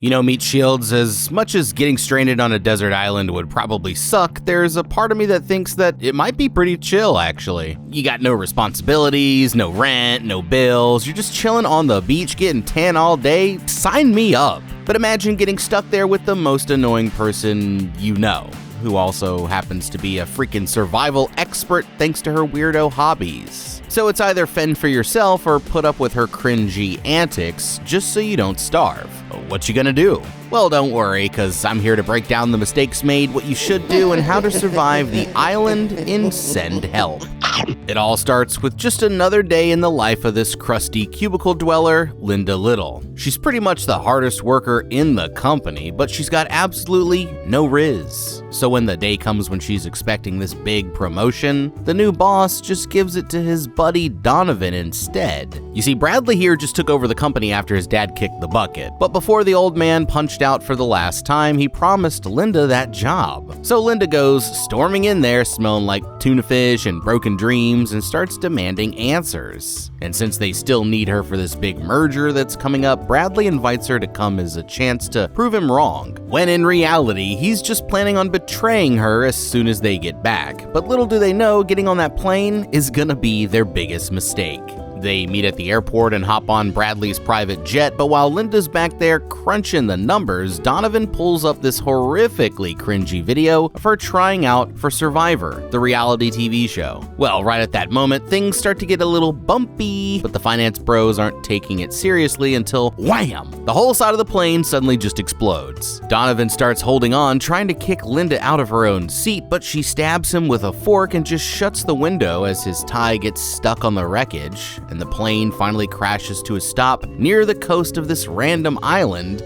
You know, Meat Shields, as much as getting stranded on a desert island would probably suck, there's a part of me that thinks that it might be pretty chill, actually. You got no responsibilities, no rent, no bills, you're just chilling on the beach getting tan all day. Sign me up. But imagine getting stuck there with the most annoying person you know, who also happens to be a freaking survival expert thanks to her weirdo hobbies. So it's either fend for yourself or put up with her cringy antics just so you don't starve. What you gonna do? Well, don't worry, cause I'm here to break down the mistakes made, what you should do, and how to survive the island in Send Help. It all starts with just another day in the life of this crusty cubicle dweller, Linda Little. She's pretty much the hardest worker in the company, but she's got absolutely no riz. So when the day comes when she's expecting this big promotion, the new boss just gives it to his buddy Donovan instead. You see, Bradley here just took over the company after his dad kicked the bucket, but before the old man punched out for the last time, he promised Linda that job. So Linda goes storming in there smelling like tuna fish and broken dreams and starts demanding answers. And since they still need her for this big merger that's coming up, Bradley invites her to come as a chance to prove him wrong, when in reality, he's just planning on betraying her as soon as they get back. But little do they know, getting on that plane is gonna be their biggest mistake. They meet at the airport and hop on Bradley's private jet, but while Linda's back there crunching the numbers, Donovan pulls up this horrifically cringy video of her trying out for Survivor, the reality TV show. Well, right at that moment, things start to get a little bumpy, but the finance bros aren't taking it seriously until wham! The whole side of the plane suddenly just explodes. Donovan starts holding on, trying to kick Linda out of her own seat, but she stabs him with a fork and just shuts the window as his tie gets stuck on the wreckage, and the plane finally crashes to a stop near the coast of this random island.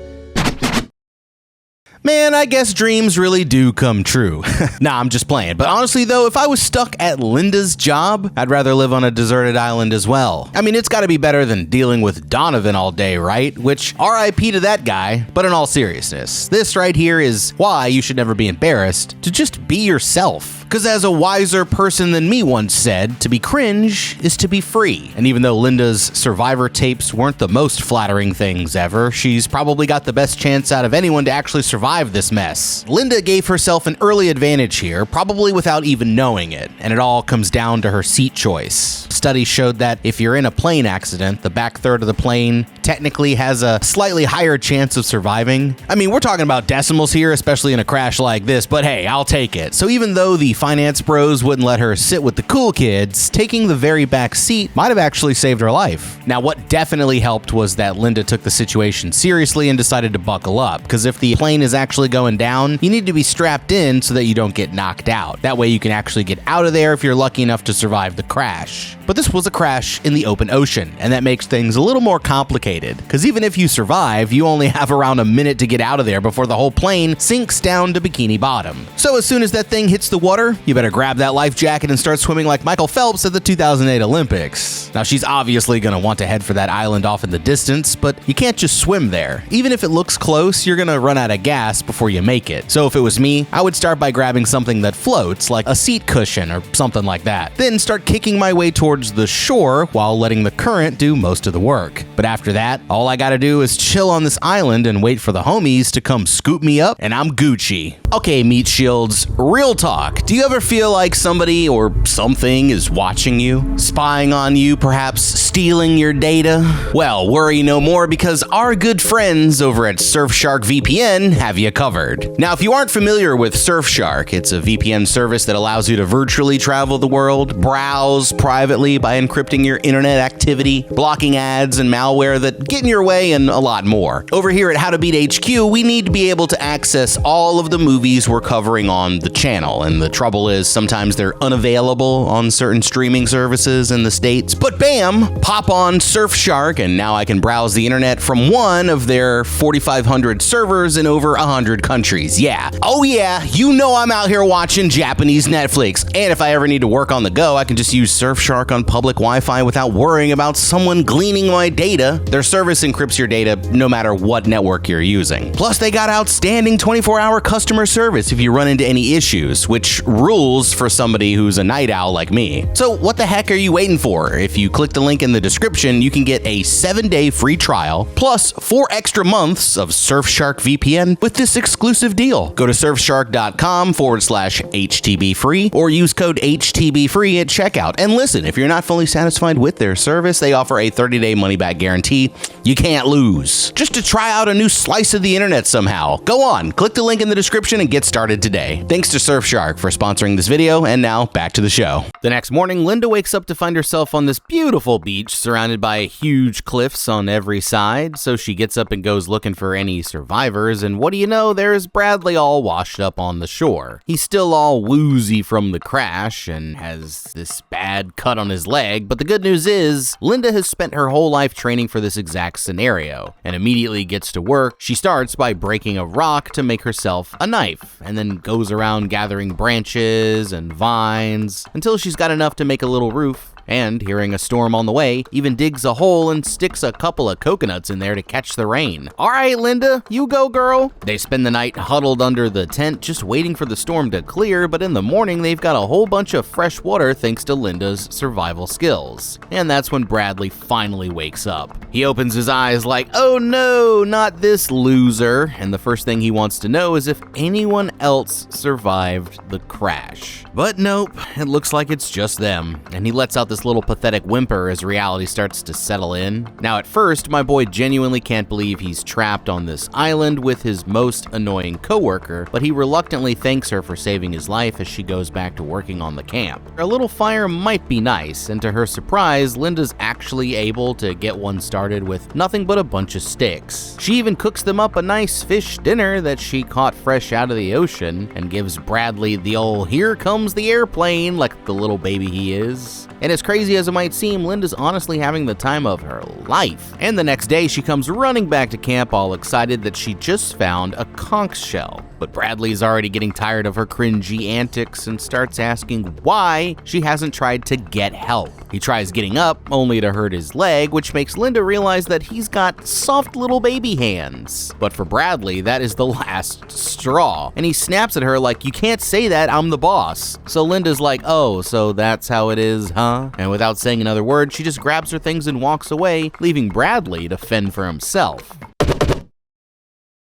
Man, I guess dreams really do come true. Nah, I'm just playing. But honestly though, if I was stuck at Linda's job, I'd rather live on a deserted island as well. I mean, it's gotta be better than dealing with Donovan all day, right? Which, RIP to that guy. But in all seriousness, this right here is why you should never be embarrassed to just be yourself. Because as a wiser person than me once said, to be cringe is to be free. And even though Linda's Survivor tapes weren't the most flattering things ever, she's probably got the best chance out of anyone to actually survive this mess. Linda gave herself an early advantage here, probably without even knowing it, and it all comes down to her seat choice. Studies showed that if you're in a plane accident, the back third of the plane technically has a slightly higher chance of surviving. I mean, we're talking about decimals here, especially in a crash like this, but hey, I'll take it. So even though the finance bros wouldn't let her sit with the cool kids, taking the very back seat might have actually saved her life. Now, what definitely helped was that Linda took the situation seriously and decided to buckle up, because if the plane is actually going down, you need to be strapped in so that you don't get knocked out. That way you can actually get out of there if you're lucky enough to survive the crash. But this was a crash in the open ocean, and that makes things a little more complicated, because even if you survive, you only have around a minute to get out of there before the whole plane sinks down to Bikini Bottom. So as soon as that thing hits the water, you better grab that life jacket and start swimming like Michael Phelps at the 2008 Olympics. Now, she's obviously gonna want to head for that island off in the distance, but you can't just swim there. Even if it looks close, you're gonna run out of gas before you make it. So if it was me, I would start by grabbing something that floats, like a seat cushion or something like that. Then start kicking my way towards the shore while letting the current do most of the work. But after that, all I gotta do is chill on this island and wait for the homies to come scoop me up, and I'm Gucci. Okay, Meat Shields, real talk. Do you ever feel like somebody or something is watching you, spying on you, perhaps stealing your data? Well, worry no more, because our good friends over at Surfshark VPN have you covered. Now, if you aren't familiar with Surfshark, it's a VPN service that allows you to virtually travel the world, browse privately by encrypting your internet activity, blocking ads and malware that get in your way, and a lot more. Over here at How to Beat HQ, we need to be able to access all of the movies we're covering on the channel, and the trouble is sometimes they're unavailable on certain streaming services in the States. But bam, pop on Surfshark, and now I can browse the internet from one of their 4,500 servers in over 100 countries. Yeah. Oh yeah, you know I'm out here watching Japanese Netflix. And if I ever need to work on the go, I can just use Surfshark on public Wi-Fi without worrying about someone gleaning my data. Their service encrypts your data no matter what network you're using. Plus, they got outstanding 24-hour customer service if you run into any issues, which rules for somebody who's a night owl like me. So what the heck are you waiting for? If you click the link in the description, you can get a 7-day free trial plus 4 extra months of Surfshark VPN with this exclusive deal. Go to surfshark.com/HTB-free or use code HTB-free at checkout. And listen, if you're not fully satisfied with their service, they offer a 30-day money-back guarantee. You can't lose. Just to try out a new slice of the internet somehow, go on, click the link in the description and get started today. Thanks to Surfshark for sponsoring this video, and now back to the show. The next morning, Linda wakes up to find herself on this beautiful beach surrounded by huge cliffs on every side, so she gets up and goes looking for any survivors, and what do you know, there's Bradley all washed up on the shore. He's still all woozy from the crash and has this bad cut on his leg, but the good news is, Linda has spent her whole life training for this exact scenario, and immediately gets to work. She starts by breaking a rock to make herself a knife, and then goes around gathering branches and vines until she's got enough to make a little roof. And, hearing a storm on the way, even digs a hole and sticks a couple of coconuts in there to catch the rain. All right, Linda, you go, girl. They spend the night huddled under the tent just waiting for the storm to clear, but in the morning they've got a whole bunch of fresh water thanks to Linda's survival skills. And that's when Bradley finally wakes up. He opens his eyes like, oh no, not this loser, and the first thing he wants to know is if anyone else survived the crash. But nope, it looks like it's just them, and he lets out this little pathetic whimper as reality starts to settle in. Now at first, my boy genuinely can't believe he's trapped on this island with his most annoying coworker, but he reluctantly thanks her for saving his life as she goes back to working on the camp. A little fire might be nice, and to her surprise, Linda's actually able to get one started with nothing but a bunch of sticks. She even cooks them up a nice fish dinner that she caught fresh out of the ocean and gives Bradley the old "here comes the airplane" like the little baby he is. And as crazy as it might seem, Linda's honestly having the time of her life. And the next day, she comes running back to camp all excited that she just found a conch shell. But Bradley's already getting tired of her cringy antics and starts asking why she hasn't tried to get help. He tries getting up, only to hurt his leg, which makes Linda realize that he's got soft little baby hands. But for Bradley, that is the last straw. And he snaps at her like, you can't say that, I'm the boss. So Linda's like, oh, so that's how it is, huh? And without saying another word, she just grabs her things and walks away, leaving Bradley to fend for himself.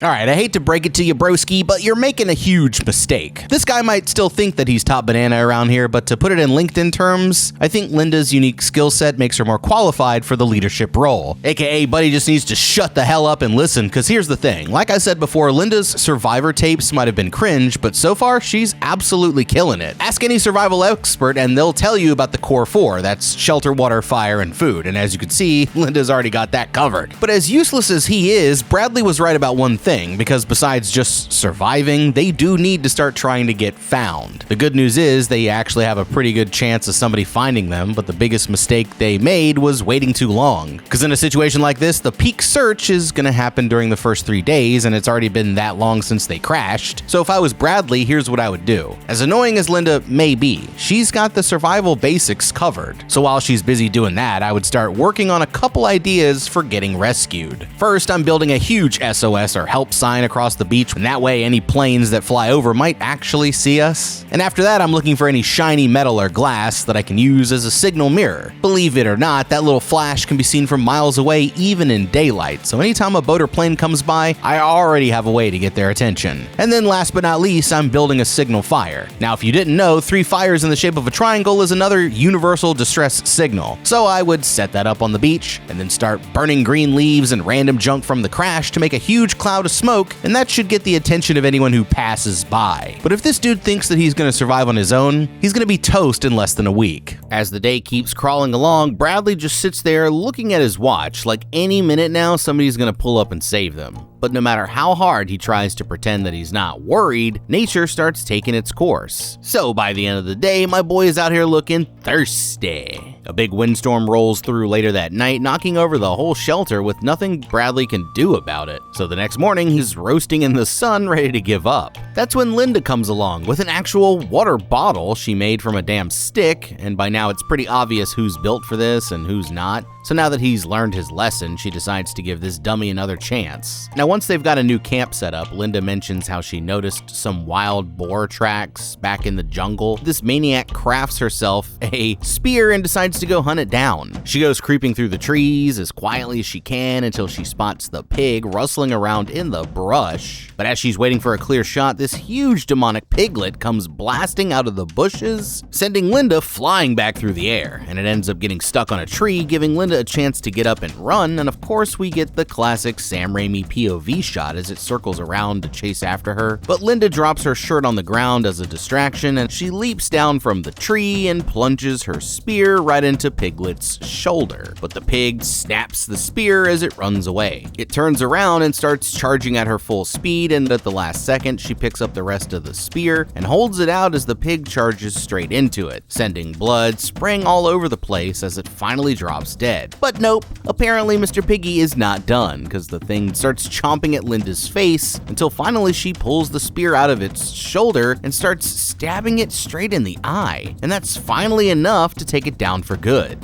Alright, I hate to break it to you, broski, but you're making a huge mistake. This guy might still think that he's top banana around here, but to put it in LinkedIn terms, I think Linda's unique skill set makes her more qualified for the leadership role. AKA, Buddy just needs to shut the hell up and listen, because here's the thing. Like I said before, Linda's survivor tapes might have been cringe, but so far, she's absolutely killing it. Ask any survival expert and they'll tell you about the core 4, that's shelter, water, fire, and food, and as you can see, Linda's already got that covered. But as useless as he is, Bradley was right about one thing. Because besides just surviving, they do need to start trying to get found. The good news is they actually have a pretty good chance of somebody finding them, but the biggest mistake they made was waiting too long. Because in a situation like this, the peak search is going to happen during the first 3 days, and it's already been that long since they crashed. So if I was Bradley, here's what I would do. As annoying as Linda may be, she's got the survival basics covered. So while she's busy doing that, I would start working on a couple ideas for getting rescued. First, I'm building a huge SOS or help sign across the beach, and that way any planes that fly over might actually see us. And after that, I'm looking for any shiny metal or glass that I can use as a signal mirror. Believe it or not, that little flash can be seen from miles away even in daylight, so anytime a boat or plane comes by, I already have a way to get their attention. And then last but not least, I'm building a signal fire. Now if you didn't know, 3 fires in the shape of a triangle is another universal distress signal. So I would set that up on the beach, and then start burning green leaves and random junk from the crash to make a huge cloud of smoke, and that should get the attention of anyone who passes by. But if this dude thinks that he's gonna survive on his own, he's gonna be toast in less than a week. As the day keeps crawling along, Bradley just sits there looking at his watch like any minute now somebody's gonna pull up and save them. But no matter how hard he tries to pretend that he's not worried, nature starts taking its course. So by the end of the day, my boy is out here looking thirsty. A big windstorm rolls through later that night, knocking over the whole shelter with nothing Bradley can do about it. So the next morning, he's roasting in the sun, ready to give up. That's when Linda comes along with an actual water bottle she made from a damn stick, and by now it's pretty obvious who's built for this and who's not. So now that he's learned his lesson, she decides to give this dummy another chance. Now once they've got a new camp set up, Linda mentions how she noticed some wild boar tracks back in the jungle. This maniac crafts herself a spear and decides to go hunt it down. She goes creeping through the trees as quietly as she can until she spots the pig rustling around in the brush. But as she's waiting for a clear shot, this huge demonic piglet comes blasting out of the bushes, sending Linda flying back through the air, and it ends up getting stuck on a tree, giving Linda a chance to get up and run, and of course we get the classic Sam Raimi POV shot as it circles around to chase after her. But Linda drops her shirt on the ground as a distraction, and she leaps down from the tree and plunges her spear right into Piglet's shoulder. But the pig snaps the spear as it runs away. It turns around and starts charging at her full speed, and at the last second she picks up the rest of the spear and holds it out as the pig charges straight into it, sending blood spraying all over the place as it finally drops dead. But nope, apparently Mr. Piggy is not done, because the thing starts chomping at Linda's face until finally she pulls the spear out of its shoulder and starts stabbing it straight in the eye. And that's finally enough to take it down for good.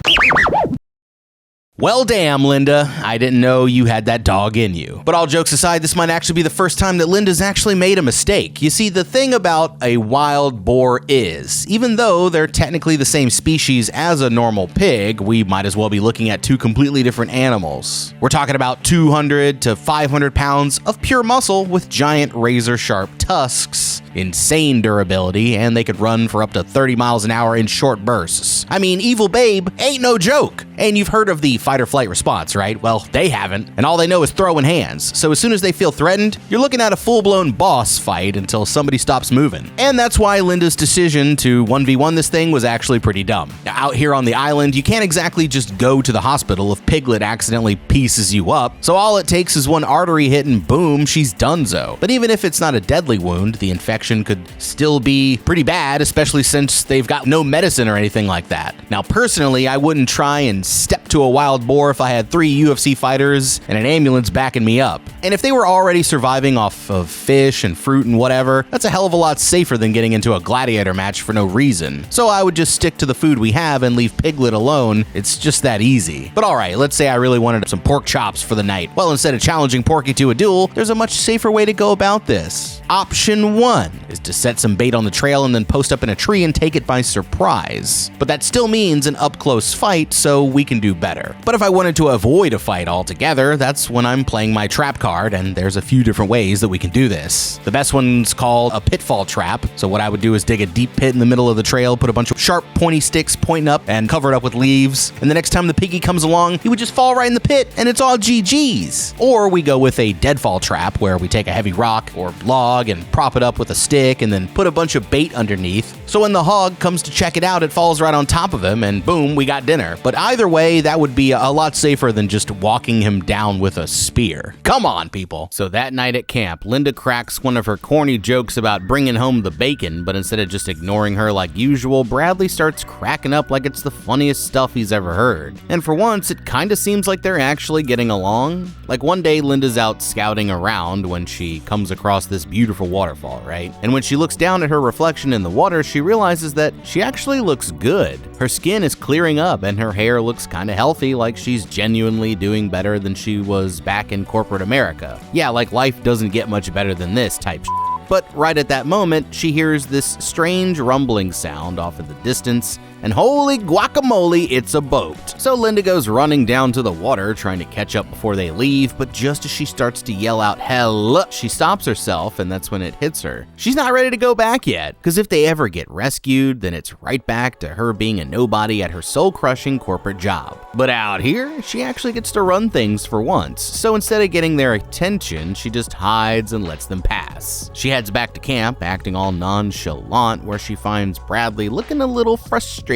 Well, damn, Linda. I didn't know you had that dog in you. But all jokes aside, this might actually be the first time that Linda's actually made a mistake. You see, the thing about a wild boar is, even though they're technically the same species as a normal pig, we might as well be looking at two completely different animals. We're talking about 200 to 500 pounds of pure muscle with giant razor-sharp tusks, insane durability, and they could run for up to 30 miles an hour in short bursts. I mean, Evil Babe ain't no joke. And you've heard of the fight or flight response, right? Well, they haven't, and all they know is throwing hands. So as soon as they feel threatened, you're looking at a full-blown boss fight until somebody stops moving. And that's why Linda's decision to 1v1 this thing was actually pretty dumb. Now, out here on the island, you can't exactly just go to the hospital if Piglet accidentally pieces you up. So all it takes is one artery hit and boom, she's donezo. But even if it's not a deadly wound, the infection could still be pretty bad, especially since they've got no medicine or anything like that. Now, personally, I wouldn't try and step to a wild boar if I had 3 UFC fighters and an ambulance backing me up. And if they were already surviving off of fish and fruit and whatever, that's a hell of a lot safer than getting into a gladiator match for no reason. So I would just stick to the food we have and leave Piglet alone. It's just that easy. But alright, let's say I really wanted some pork chops for the night. Well, instead of challenging Porky to a duel, there's a much safer way to go about this. Option 1 is to set some bait on the trail and then post up in a tree and take it by surprise. But that still means an up-close fight, so we can do better. But if I wanted to avoid a fight altogether, that's when I'm playing my trap card, and there's a few different ways that we can do this. The best one's called a pitfall trap. So what I would do is dig a deep pit in the middle of the trail, put a bunch of sharp, pointy sticks pointing up and cover it up with leaves, and the next time the piggy comes along, he would just fall right in the pit, and it's all GG's. Or we go with a deadfall trap, where we take a heavy rock or log and prop it up with a stick, and then put a bunch of bait underneath. So when the hog comes to check it out, it falls right on top of him, and boom, we got dinner. But either way, that would be a lot safer than just walking him down with a spear. Come on, people. So that night at camp, Linda cracks one of her corny jokes about bringing home the bacon, but instead of just ignoring her like usual, Bradley starts cracking up like it's the funniest stuff he's ever heard. And for once, it kinda seems like they're actually getting along. Like one day, Linda's out scouting around when she comes across this beautiful waterfall, right? And when she looks down at her reflection in the water, she realizes that she actually looks good. Her skin is clearing up and her hair looks kinda healthy, like she's genuinely doing better than she was back in corporate America. Yeah, like life doesn't get much better than this type shit. But right at that moment, she hears this strange rumbling sound off in the distance, and holy guacamole, it's a boat. So Linda goes running down to the water, trying to catch up before they leave, but just as she starts to yell out, "Hello," she stops herself, and that's when it hits her. She's not ready to go back yet, because if they ever get rescued, then it's right back to her being a nobody at her soul-crushing corporate job. But out here, she actually gets to run things for once, so instead of getting their attention, she just hides and lets them pass. She heads back to camp, acting all nonchalant, where she finds Bradley looking a little frustrated.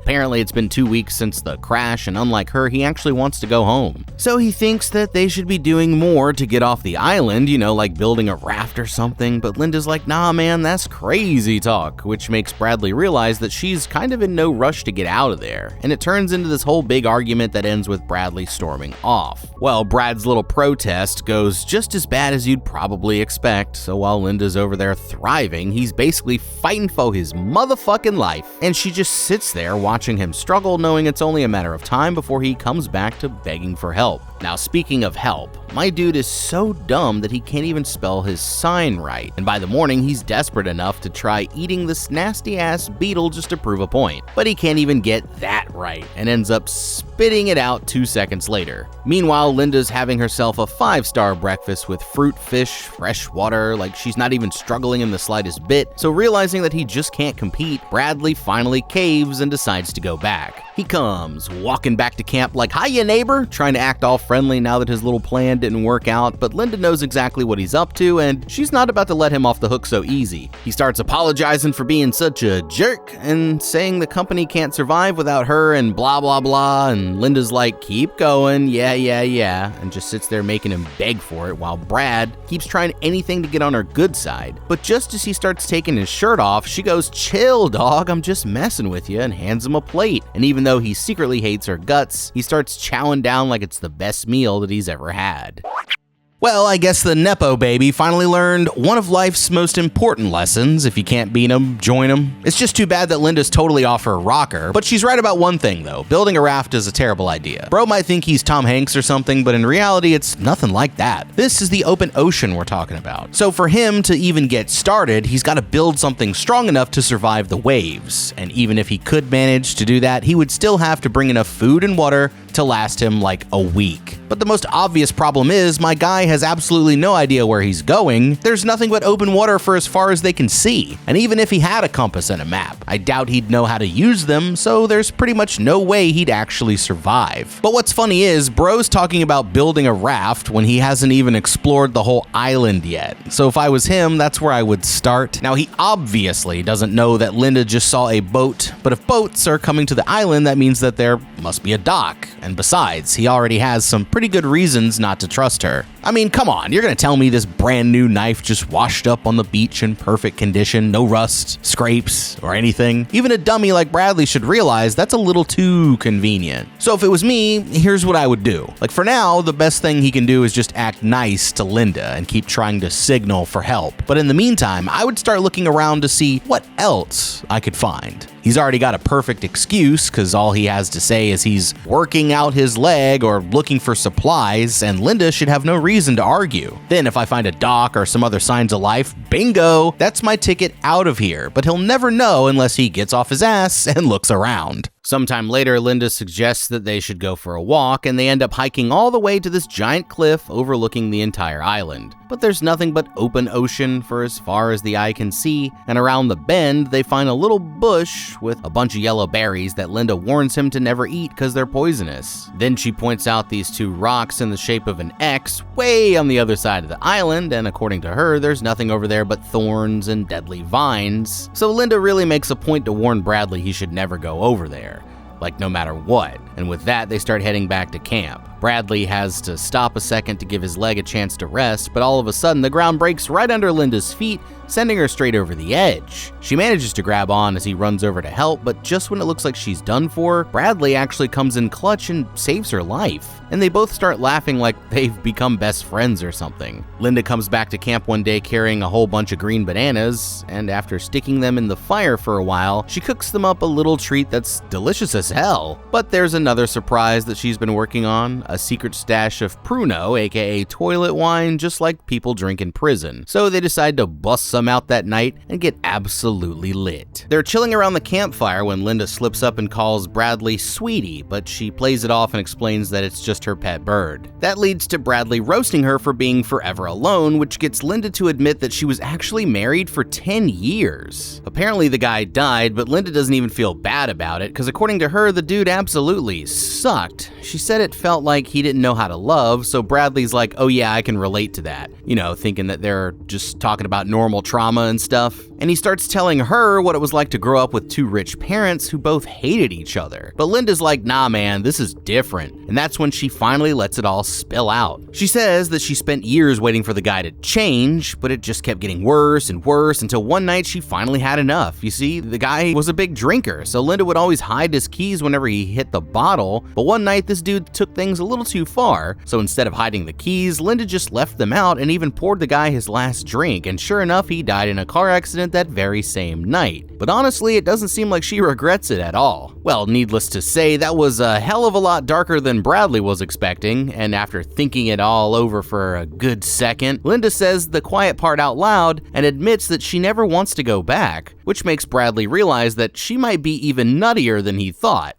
Apparently, it's been 2 weeks since the crash, and unlike her, he actually wants to go home. So he thinks that they should be doing more to get off the island, you know, like building a raft or something, but Linda's like, nah man, that's crazy talk, which makes Bradley realize that she's kind of in no rush to get out of there, and it turns into this whole big argument that ends with Bradley storming off. Well, Brad's little protest goes just as bad as you'd probably expect. fact. So while Linda's over there thriving, he's basically fighting for his motherfucking life. And she just sits there watching him struggle, knowing it's only a matter of time before he comes back to begging for help. Now, speaking of help, my dude is so dumb that he can't even spell his sign right. And by the morning, he's desperate enough to try eating this nasty-ass beetle just to prove a point. But he can't even get that right and ends up spitting it out 2 seconds later. Meanwhile, Linda's having herself a 5-star breakfast with fruit, fish, fresh water, like she's not even struggling in the slightest bit. So realizing that he just can't compete, Bradley finally caves and decides to go back. He comes walking back to camp like, "Hiya, neighbor," trying to act all friendly now that his little plan didn't work out, but Linda knows exactly what he's up to, and she's not about to let him off the hook so easy. He starts apologizing for being such a jerk and saying the company can't survive without her and blah blah blah, and Linda's like, "Keep going, yeah," and just sits there making him beg for it while Brad keeps trying anything to get on her good side. But just as he starts taking his shirt off, she goes, "Chill, dog, I'm just messing with you," and hands him a plate. And even though he secretly hates her guts, he starts chowing down like it's the best meal that he's ever had. Well, I guess the Nepo baby finally learned one of life's most important lessons. If you can't beat 'em, join 'em. It's just too bad that Linda's totally off her rocker, but she's right about one thing though. Building a raft is a terrible idea. Bro might think he's Tom Hanks or something, but in reality, it's nothing like that. This is the open ocean we're talking about. So for him to even get started, he's got to build something strong enough to survive the waves. And even if he could manage to do that, he would still have to bring enough food and water to last him like a week. But the most obvious problem is my guy has absolutely no idea where he's going. There's nothing but open water for as far as they can see. And even if he had a compass and a map, I doubt he'd know how to use them, so there's pretty much no way he'd actually survive. But what's funny is, bro's talking about building a raft when he hasn't even explored the whole island yet. So if I was him, that's where I would start. Now he obviously doesn't know that Linda just saw a boat, but if boats are coming to the island, that means that there must be a dock. And besides, he already has some pretty good reasons not to trust her. I mean, come on, you're gonna tell me this brand new knife just washed up on the beach in perfect condition, no rust, scrapes, or anything? Even a dummy like Bradley should realize that's a little too convenient. So if it was me, here's what I would do. Like for now, the best thing he can do is just act nice to Linda and keep trying to signal for help. But in the meantime, I would start looking around to see what else I could find. He's already got a perfect excuse because all he has to say is he's working out his leg or looking for supplies, and Linda should have no reason to argue. Then if I find a dock or some other signs of life, bingo, that's my ticket out of here. But he'll never know unless he gets off his ass and looks around. Sometime later, Linda suggests that they should go for a walk, and they end up hiking all the way to this giant cliff overlooking the entire island. But there's nothing but open ocean for as far as the eye can see, and around the bend, they find a little bush with a bunch of yellow berries that Linda warns him to never eat because they're poisonous. Then she points out these two rocks in the shape of an X way on the other side of the island, and according to her, there's nothing over there but thorns and deadly vines. So Linda really makes a point to warn Bradley he should never go over there. Like no matter what. And with that, they start heading back to camp. Bradley has to stop a second to give his leg a chance to rest, but all of a sudden the ground breaks right under Linda's feet, sending her straight over the edge. She manages to grab on as he runs over to help, but just when it looks like she's done for, Bradley actually comes in clutch and saves her life. And they both start laughing like they've become best friends or something. Linda comes back to camp one day carrying a whole bunch of green bananas, and after sticking them in the fire for a while, she cooks them up a little treat that's delicious as hell. But there's another surprise that she's been working on, a secret stash of Pruno, aka toilet wine, just like people drink in prison. So they decide to bust some out that night and get absolutely lit. They're chilling around the campfire when Linda slips up and calls Bradley sweetie, but she plays it off and explains that it's just her pet bird. That leads to Bradley roasting her for being forever alone, which gets Linda to admit that she was actually married for 10 years. Apparently the guy died, but Linda doesn't even feel bad about it, because according to her, the dude absolutely sucked. She said it felt like he didn't know how to love, so Bradley's like, oh yeah, I can relate to that. You know, thinking that they're just talking about normal trauma and stuff. And he starts telling her what it was like to grow up with two rich parents who both hated each other. But Linda's like, nah man, this is different. And that's when she finally lets it all spill out. She says that she spent years waiting for the guy to change, but it just kept getting worse and worse until one night she finally had enough. You see, the guy was a big drinker, so Linda would always hide his keys whenever he hit the bottle, but one night this dude took things a a little too far, so instead of hiding the keys, Linda just left them out and even poured the guy his last drink, and sure enough, he died in a car accident that very same night. But honestly, it doesn't seem like she regrets it at all. Well, needless to say, that was a hell of a lot darker than Bradley was expecting, and after thinking it all over for a good second, Linda says the quiet part out loud and admits that she never wants to go back, which makes Bradley realize that she might be even nuttier than he thought.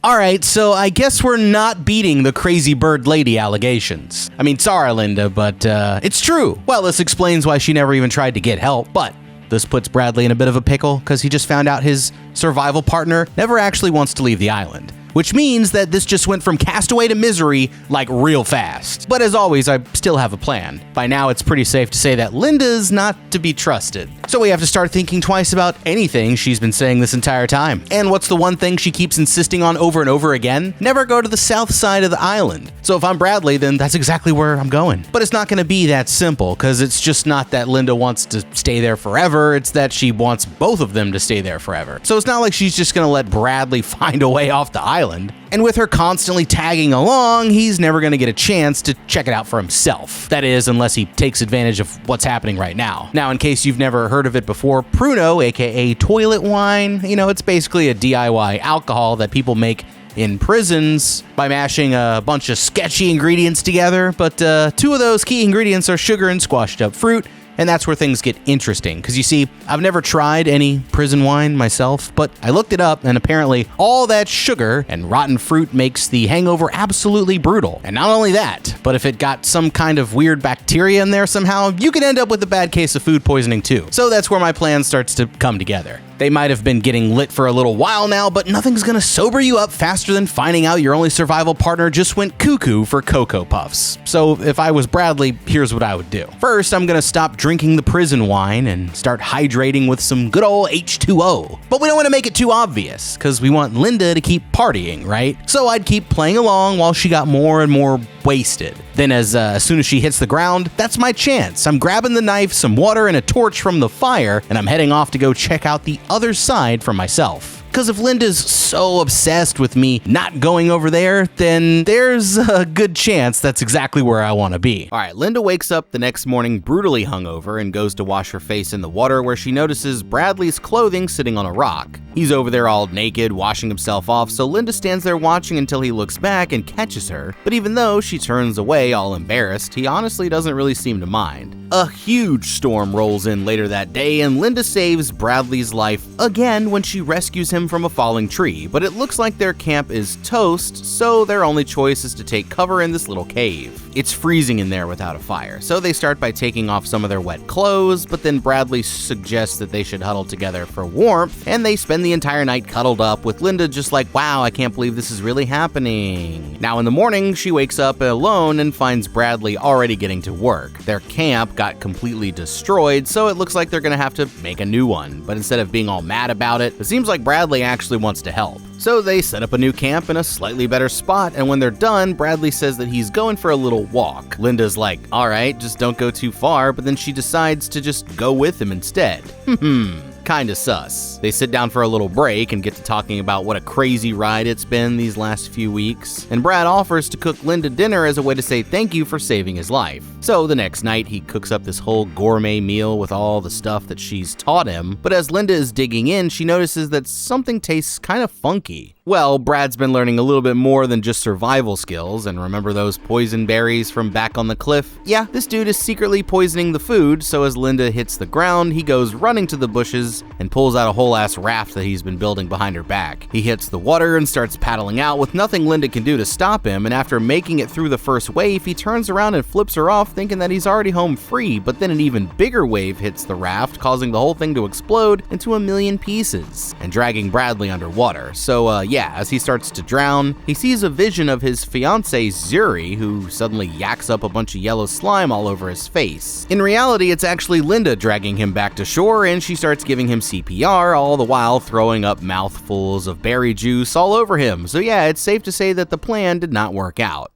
Alright, so I guess we're not beating the crazy bird lady allegations. I mean, sorry, Linda, but it's true. Well, this explains why she never even tried to get help, but this puts Bradley in a bit of a pickle because he just found out his survival partner never actually wants to leave the island. Which means that this just went from castaway to misery like real fast. But as always, I still have a plan. By now, it's pretty safe to say that Linda's not to be trusted. So we have to start thinking twice about anything she's been saying this entire time. And what's the one thing she keeps insisting on over and over again? Never go to the south side of the island. So if I'm Bradley, then that's exactly where I'm going. But it's not going to be that simple, because it's just not that Linda wants to stay there forever, it's that she wants both of them to stay there forever. So it's not like she's just going to let Bradley find a way off the island. And with her constantly tagging along, he's never going to get a chance to check it out for himself. That is, unless he takes advantage of what's happening right now. Now, in case you've never heard of it before, Pruno, aka toilet wine, it's basically a DIY alcohol that people make in prisons by mashing a bunch of sketchy ingredients together, but two of those key ingredients are sugar and squashed up fruit. And that's where things get interesting, because you see, I've never tried any prison wine myself, but I looked it up, and apparently all that sugar and rotten fruit makes the hangover absolutely brutal. And not only that, but if it got some kind of weird bacteria in there somehow, you could end up with a bad case of food poisoning too. So that's where my plan starts to come together. They might have been getting lit for a little while now, but nothing's gonna sober you up faster than finding out your only survival partner just went cuckoo for Cocoa Puffs. So if I was Bradley, here's what I would do. First, I'm gonna stop drinking the prison wine and start hydrating with some good old H2O. But we don't wanna make it too obvious, because we want Linda to keep partying, right? So I'd keep playing along while she got more and more wasted. Then as soon as she hits the ground, that's my chance. I'm grabbing the knife, some water, and a torch from the fire, and I'm heading off to go check out the other side for myself. Because if Linda's so obsessed with me not going over there, then there's a good chance that's exactly where I want to be. Alright, Linda wakes up the next morning brutally hungover and goes to wash her face in the water, where she notices Bradley's clothing sitting on a rock. He's over there all naked, washing himself off, so Linda stands there watching until he looks back and catches her. But even though she turns away all embarrassed, he honestly doesn't really seem to mind. A huge storm rolls in later that day, and Linda saves Bradley's life again when she rescues him from a falling tree, but it looks like their camp is toast, so their only choice is to take cover in this little cave. It's freezing in there without a fire, so they start by taking off some of their wet clothes, but then Bradley suggests that they should huddle together for warmth, and they spend the entire night cuddled up, with Linda just like, wow, I can't believe this is really happening. Now in the morning, she wakes up alone and finds Bradley already getting to work. Their camp got completely destroyed, so it looks like they're gonna have to make a new one, but instead of being all mad about it, it seems like Bradley actually wants to help. So they set up a new camp in a slightly better spot, and when they're done, Bradley says that he's going for a little walk. Linda's like, alright, just don't go too far, but then she decides to just go with him instead. Kinda sus. They sit down for a little break and get to talking about what a crazy ride it's been these last few weeks, and Brad offers to cook Linda dinner as a way to say thank you for saving his life. So the next night, he cooks up this whole gourmet meal with all the stuff that she's taught him, but as Linda is digging in, she notices that something tastes kind of funky. Well, Brad's been learning a little bit more than just survival skills, and remember those poison berries from back on the cliff? Yeah, this dude is secretly poisoning the food, so as Linda hits the ground, he goes running to the bushes and pulls out a whole-ass raft that he's been building behind her back. He hits the water and starts paddling out with nothing Linda can do to stop him, and after making it through the first wave, he turns around and flips her off thinking that he's already home free, but then an even bigger wave hits the raft, causing the whole thing to explode into a million pieces and dragging Bradley underwater. So yeah, as he starts to drown, he sees a vision of his fiancée Zuri, who suddenly yaks up a bunch of yellow slime all over his face. In reality, it's actually Linda dragging him back to shore, and she starts giving him CPR, all the while throwing up mouthfuls of berry juice all over him. So yeah, it's safe to say that the plan did not work out.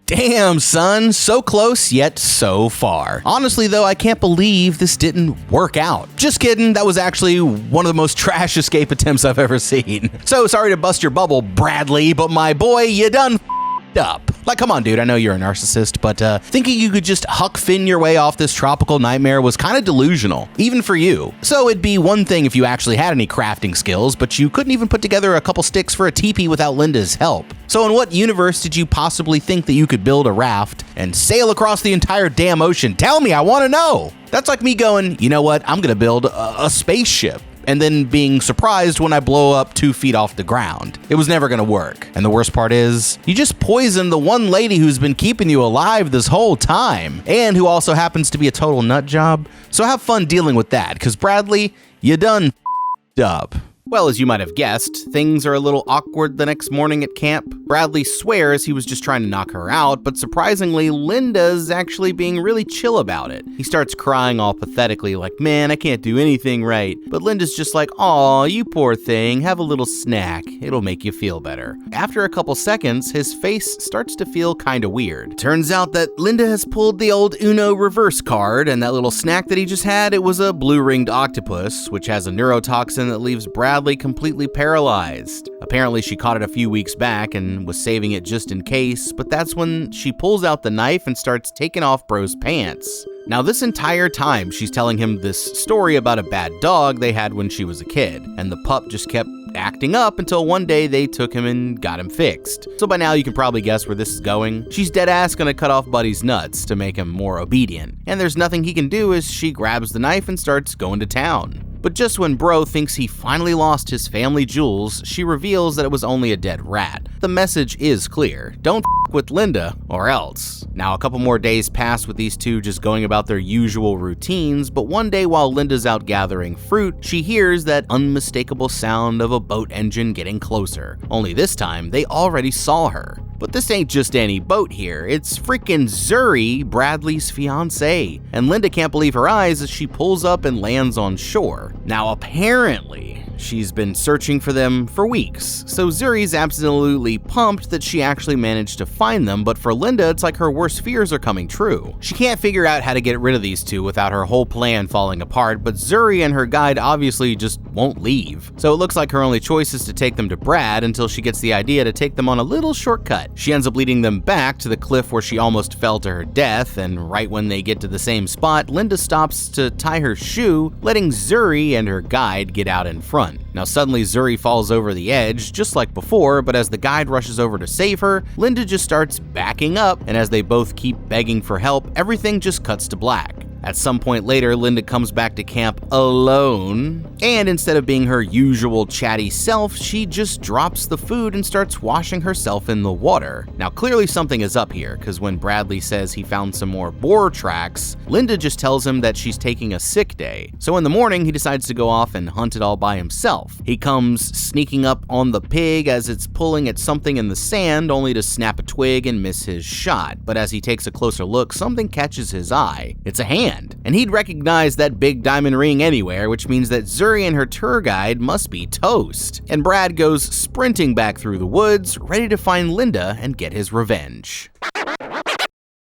Damn, son, so close yet so far. Honestly, though, I can't believe this didn't work out. Just kidding, that was actually one of the most trash escape attempts I've ever seen. So sorry to bust your bubble, Bradley, but my boy, you done f***ed up. Like, come on, dude, I know you're a narcissist, but thinking you could just Huck Finn your way off this tropical nightmare was kind of delusional, even for you. So it'd be one thing if you actually had any crafting skills, but you couldn't even put together a couple sticks for a teepee without Linda's help. So in what universe did you possibly think that you could build a raft and sail across the entire damn ocean? Tell me, I want to know. That's like me going, you know what, I'm gonna build a spaceship, and then being surprised when I blow up 2 feet off the ground. It was never gonna work. And the worst part is, you just poisoned the one lady who's been keeping you alive this whole time, and who also happens to be a total nut job. So have fun dealing with that, because Bradley, you done f***ed up. Well, as you might have guessed, things are a little awkward the next morning at camp. Bradley swears he was just trying to knock her out, but surprisingly, Linda's actually being really chill about it. He starts crying all pathetically like, man, I can't do anything right. But Linda's just like, aw, you poor thing, have a little snack. It'll make you feel better. After a couple seconds, his face starts to feel kinda weird. Turns out that Linda has pulled the old Uno reverse card, and that little snack that he just had, it was a blue-ringed octopus, which has a neurotoxin that leaves Bradley completely paralyzed. Apparently she caught it a few weeks back and was saving it just in case, but that's when she pulls out the knife and starts taking off bro's pants. Now this entire time she's telling him this story about a bad dog they had when she was a kid, and the pup just kept acting up until one day they took him and got him fixed. So by now you can probably guess where this is going. She's dead ass gonna cut off Buddy's nuts to make him more obedient, and there's nothing he can do as she grabs the knife and starts going to town. But just when Bro thinks he finally lost his family jewels, she reveals that it was only a dead rat. The message is clear. Don't f*** with Linda, or else. Now, a couple more days pass with these two just going about their usual routines, but one day while Linda's out gathering fruit, she hears that unmistakable sound of a boat engine getting closer. Only this time, they already saw her. But this ain't just any boat here, it's freaking Zuri, Bradley's fiancée. And Linda can't believe her eyes as she pulls up and lands on shore. Now apparently, she's been searching for them for weeks, so Zuri's absolutely pumped that she actually managed to find them, but for Linda, it's like her worst fears are coming true. She can't figure out how to get rid of these two without her whole plan falling apart, but Zuri and her guide obviously just won't leave. So it looks like her only choice is to take them to Brad until she gets the idea to take them on a little shortcut. She ends up leading them back to the cliff where she almost fell to her death, and right when they get to the same spot, Linda stops to tie her shoe, letting Zuri and her guide get out in front. Now suddenly Zuri falls over the edge, just like before, but as the guide rushes over to save her, Linda just starts backing up, and as they both keep begging for help, everything just cuts to black. At some point later, Linda comes back to camp alone, and instead of being her usual chatty self, she just drops the food and starts washing herself in the water. Now clearly something is up here, because when Bradley says he found some more boar tracks, Linda just tells him that she's taking a sick day. So in the morning, he decides to go off and hunt it all by himself. He comes sneaking up on the pig as it's pulling at something in the sand, only to snap a twig and miss his shot. But as he takes a closer look, something catches his eye. It's a hand. And he'd recognize that big diamond ring anywhere, which means that Zuri and her tour guide must be toast. And Brad goes sprinting back through the woods, ready to find Linda and get his revenge.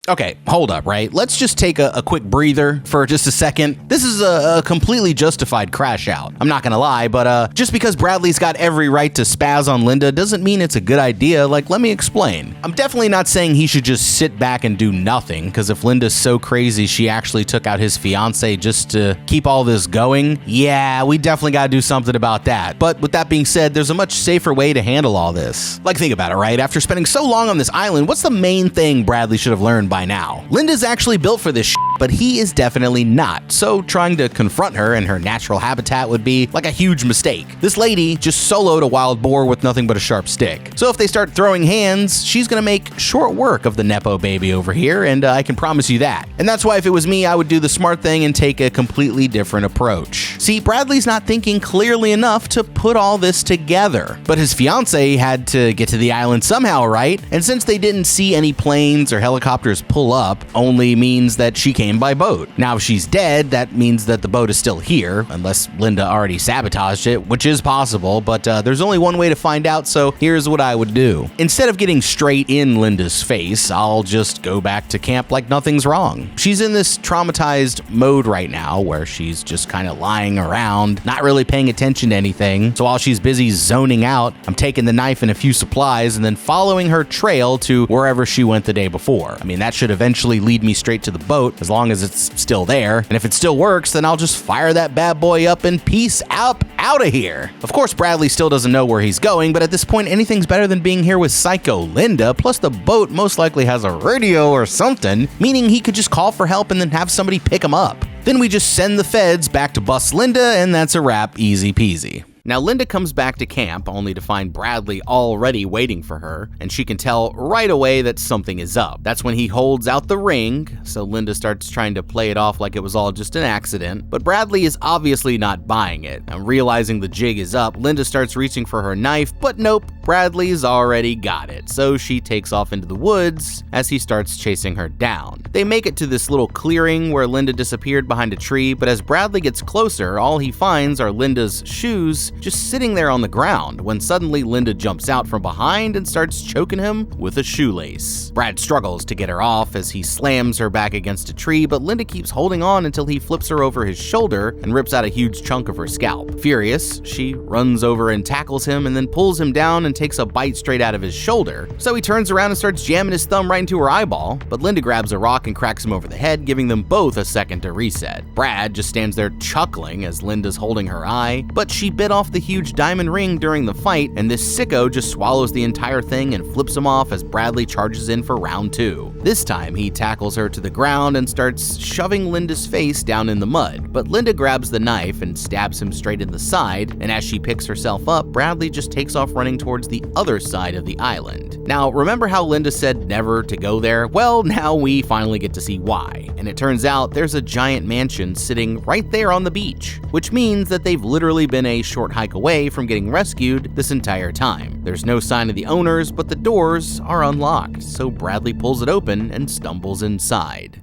Okay, hold up, right? Let's just take a quick breather for just a second. This is a completely justified crash out. I'm not gonna lie, but just because Bradley's got every right to spaz on Linda doesn't mean it's a good idea. Like, let me explain. I'm definitely not saying he should just sit back and do nothing, because if Linda's so crazy she actually took out his fiance just to keep all this going, yeah, we definitely gotta do something about that. But with that being said, there's a much safer way to handle all this. Like, think about it, right? After spending so long on this island, what's the main thing Bradley should have learned by now? Linda's actually built for this shit, but he is definitely not. So trying to confront her in her natural habitat would be like a huge mistake. This lady just soloed a wild boar with nothing but a sharp stick. So if they start throwing hands, she's gonna make short work of the Nepo baby over here, and I can promise you that. And that's why if it was me, I would do the smart thing and take a completely different approach. See, Bradley's not thinking clearly enough to put all this together. But his fiancée had to get to the island somehow, right? And since they didn't see any planes or helicopters pull up, only means that she came by boat. Now, if she's dead, that means that the boat is still here, unless Linda already sabotaged it, which is possible, but there's only one way to find out, so here's what I would do. Instead of getting straight in Linda's face, I'll just go back to camp like nothing's wrong. She's in this traumatized mode right now where she's just kind of lying around, not really paying attention to anything. So while she's busy zoning out, I'm taking the knife and a few supplies and then following her trail to wherever she went the day before. I mean, that should eventually lead me straight to the boat as long as it's still there. And if it still works, then I'll just fire that bad boy up and peace out of here. Of course, Bradley still doesn't know where he's going, but at this point, anything's better than being here with Psycho Linda. Plus, the boat most likely has a radio or something, meaning he could just call for help and then have somebody pick him up. Then we just send the feds back to bust Linda, and that's a wrap, easy peasy. Now, Linda comes back to camp only to find Bradley already waiting for her, and she can tell right away that something is up. That's when he holds out the ring, so Linda starts trying to play it off like it was all just an accident, but Bradley is obviously not buying it. And realizing the jig is up, Linda starts reaching for her knife, but nope, Bradley's already got it, so she takes off into the woods as he starts chasing her down. They make it to this little clearing where Linda disappeared behind a tree, but as Bradley gets closer, all he finds are Linda's shoes just sitting there on the ground when suddenly Linda jumps out from behind and starts choking him with a shoelace. Brad struggles to get her off as he slams her back against a tree, but Linda keeps holding on until he flips her over his shoulder and rips out a huge chunk of her scalp. Furious, she runs over and tackles him and then pulls him down and takes a bite straight out of his shoulder. So he turns around and starts jamming his thumb right into her eyeball, but Linda grabs a rock and cracks him over the head, giving them both a second to reset. Brad just stands there chuckling as Linda's holding her eye, but she bit off the huge diamond ring during the fight, and this sicko just swallows the entire thing and flips him off as Bradley charges in for round 2. This time, he tackles her to the ground and starts shoving Linda's face down in the mud, but Linda grabs the knife and stabs him straight in the side, and as she picks herself up, Bradley just takes off running towards the other side of the island. Now, remember how Linda said never to go there? Well, now we finally get to see why, and it turns out there's a giant mansion sitting right there on the beach, which means that they've literally been a short hike away from getting rescued this entire time. There's no sign of the owners, but the doors are unlocked, so Bradley pulls it open and stumbles inside.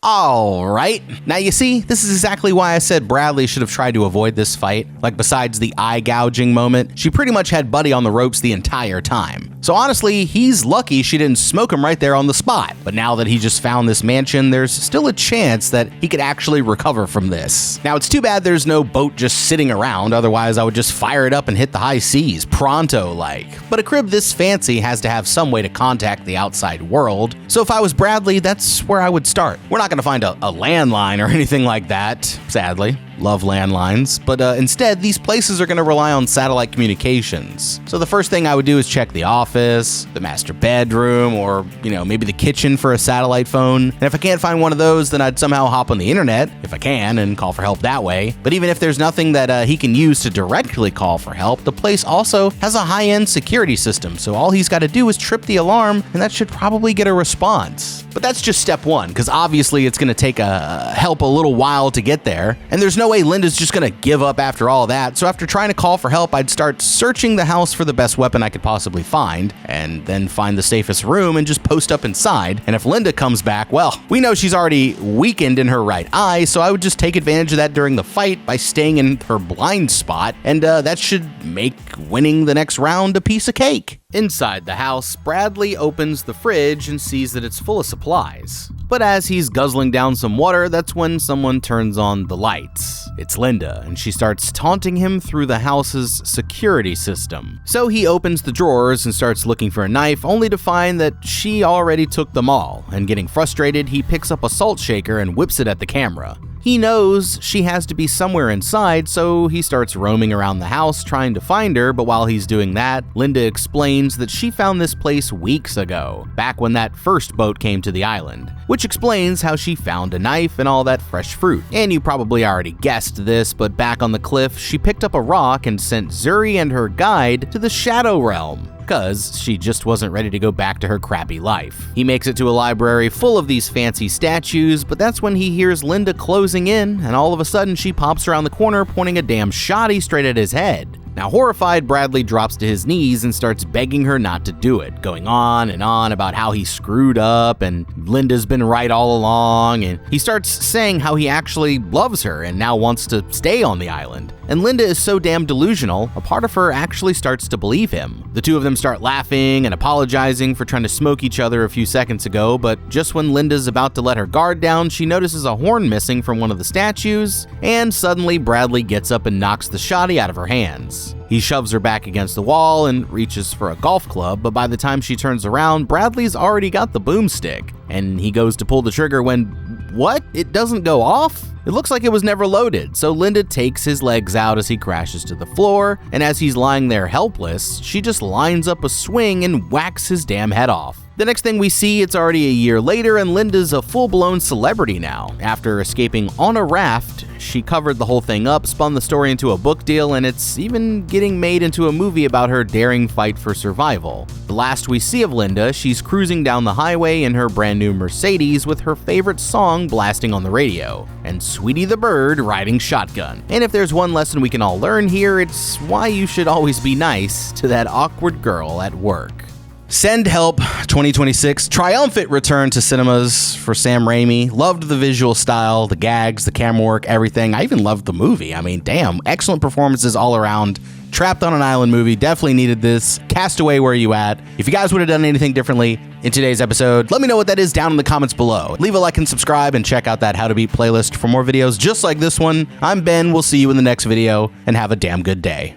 Alright, now you see, this is exactly why I said Bradley should have tried to avoid this fight. Like, besides the eye gouging moment, she pretty much had Buddy on the ropes the entire time. So honestly, he's lucky she didn't smoke him right there on the spot. But now that he just found this mansion, there's still a chance that he could actually recover from this. Now, it's too bad there's no boat just sitting around, otherwise I would just fire it up and hit the high seas, pronto-like. But a crib this fancy has to have some way to contact the outside world, so if I was Bradley, that's where I would start. We're not gonna find a landline or anything like that, sadly. Love landlines, but instead, these places are going to rely on satellite communications. So the first thing I would do is check the office, the master bedroom, or, maybe the kitchen for a satellite phone. And if I can't find one of those, then I'd somehow hop on the internet, if I can, and call for help that way. But even if there's nothing that he can use to directly call for help, the place also has a high-end security system, so all he's got to do is trip the alarm, and that should probably get a response. But that's just step one, because obviously it's going to take help a little while to get there, and there's no way Linda's just gonna give up after all that. So after trying to call for help, I'd start searching the house for the best weapon I could possibly find, and then find the safest room and just post up inside. And if Linda comes back, well, we know she's already weakened in her right eye, so I would just take advantage of that during the fight by staying in her blind spot, and that should make winning the next round a piece of cake. Inside the house, Bradley opens the fridge and sees that it's full of supplies. But as he's guzzling down some water, that's when someone turns on the lights. It's Linda, and she starts taunting him through the house's security system. So he opens the drawers and starts looking for a knife, only to find that she already took them all, and getting frustrated, he picks up a salt shaker and whips it at the camera. He knows she has to be somewhere inside, so he starts roaming around the house trying to find her, but while he's doing that, Linda explains that she found this place weeks ago, back when that first boat came to the island, which explains how she found a knife and all that fresh fruit. And you probably already guessed this, but back on the cliff, she picked up a rock and sent Zuri and her guide to the Shadow Realm. cause she just wasn't ready to go back to her crappy life. He makes it to a library full of these fancy statues, but that's when he hears Linda closing in, and all of a sudden she pops around the corner pointing a damn shotty straight at his head. Now, horrified, Bradley drops to his knees and starts begging her not to do it, going on and on about how he screwed up and Linda's been right all along, and he starts saying how he actually loves her and now wants to stay on the island. And Linda is so damn delusional, a part of her actually starts to believe him. The two of them start laughing and apologizing for trying to smoke each other a few seconds ago, but just when Linda's about to let her guard down, she notices a horn missing from one of the statues, and suddenly Bradley gets up and knocks the shotty out of her hands. He shoves her back against the wall and reaches for a golf club, but by the time she turns around, Bradley's already got the boomstick, and he goes to pull the trigger when, what? It doesn't go off? It looks like it was never loaded, so Linda takes his legs out as he crashes to the floor, and as he's lying there helpless, she just lines up a swing and whacks his damn head off. The next thing we see, it's already a year later, and Linda's a full-blown celebrity now. After escaping on a raft, she covered the whole thing up, spun the story into a book deal, and it's even getting made into a movie about her daring fight for survival. The last we see of Linda, she's cruising down the highway in her brand new Mercedes with her favorite song blasting on the radio, and Sweetie the Bird riding shotgun. And if there's one lesson we can all learn here, it's why you should always be nice to that awkward girl at work. Send Help 2026, triumphant return to cinemas for Sam Raimi. Loved the visual style, the gags, the camera work, everything. I even loved the movie. I mean, damn, excellent performances all around. Trapped on an Island movie, definitely needed this. Castaway, where you at? If you guys would have done anything differently in today's episode, let me know what that is down in the comments below. Leave a like and subscribe and check out that How to Beat playlist for more videos just like this one. I'm Ben, we'll see you in the next video, and have a damn good day.